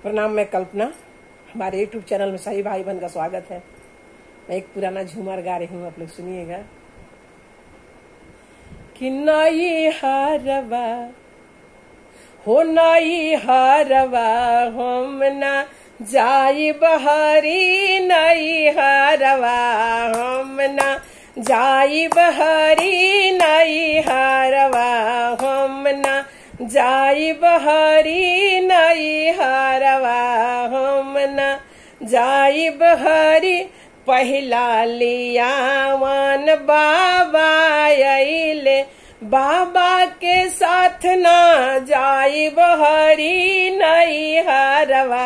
प्रणाम, मैं कल्पना। हमारे यूट्यूब चैनल में सभी भाई बहन का स्वागत है। मैं एक पुराना झूमर गा रही हूँ, आप लोग सुनिएगा। कि नई हारवा हो नई हारवा हम ना जाई बहरी, नई हारवा हम ना जाई बहरी, नई हारवा हम ना जाई बहरी, नई हारवा हम ना जाई बहरी। पहिला लियावन बाबा अइले, बाबा के साथ ना जाई बहरी, नई हारवा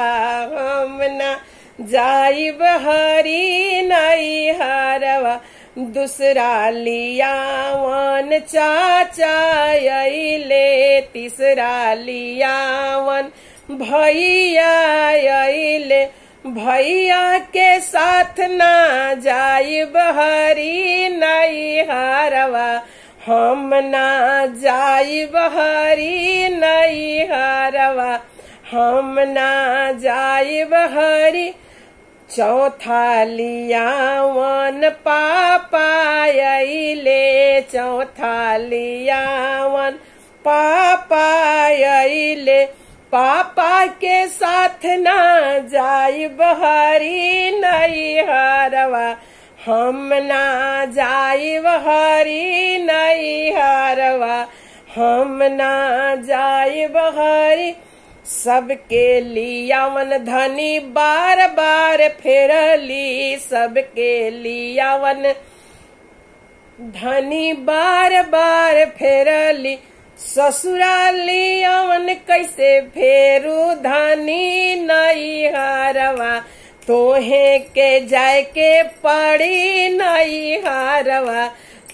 हम ना जाई बहरी, नई हारवा। दूसरा लियावन चाचा अइले, तीसरा लियावन भैया अइले, भैया के साथ ना जाई बहरी, नई हारवा हम ना जाई बहरी, नई हारवा हम ना जाई बहरी। चौथा लियावन पापा अइले, चौथा लियावन पापा अइले, पापा के साथ ना जाई बहरी, नई हारवा हम ना जाई बहरी, नई हारवा हम ना जाई बहरी। सबके लियावन धनी बार बार फेरली, सबके लियावन धनी बार बार फेरली। ससुरालियावन कैसे फेरू धनी, नई हारवा तोहे के जाय के पड़ी, नई हारवा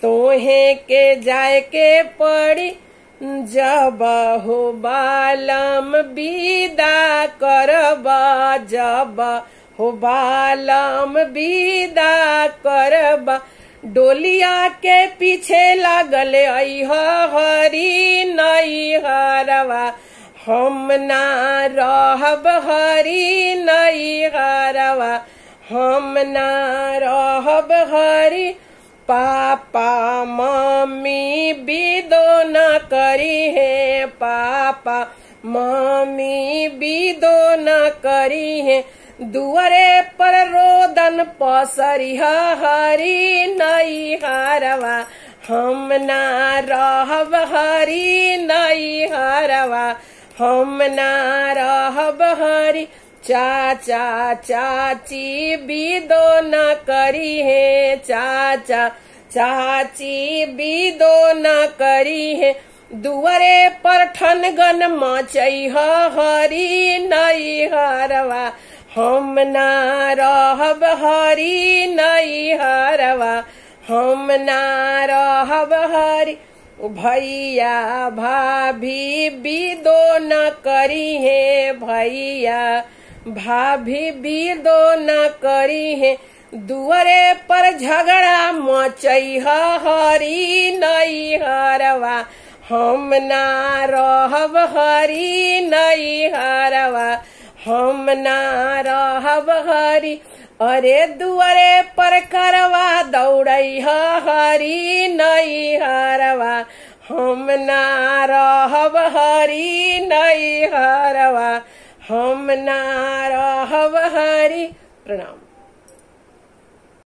तोहे के जाय के पड़ी। जब हो बालम विदा करबा, जब हो बालम विदा करबा, डोलिया के पीछे लागल अइह हरी, नई हारवा हम ना रहब हरी, नई हारवा हम ना रहब हरी। पापा मम्मी विदो न करी है, पापा मम्मी विदो न करी है, दुआरे पर रोदन पसरी हरी, नई हारवा हम ना रहब हरी, नई हारवा हम ना रहब हरी। चाचा चाची विदो न करी है, चाचा चाची विदो न करी है, दुआरे पर ठनगन मचई हरी, नई हारवा हम ना रहब हरी, नई हारवा हम ना रहब हरी। भैया भाभी विदो न करी है, भैया भाभी विदो न करी है, दुआरे पर झगड़ा मचई हरी, नई हारवा हम ना रहब हरी, नई हारवा हम ना रहब हरी। अरे दुआरे पर करवा दौड़ई हरी, नई हारवा हम ना रहब हरी, नई हारवा हम ना रहब हरी। प्रणाम।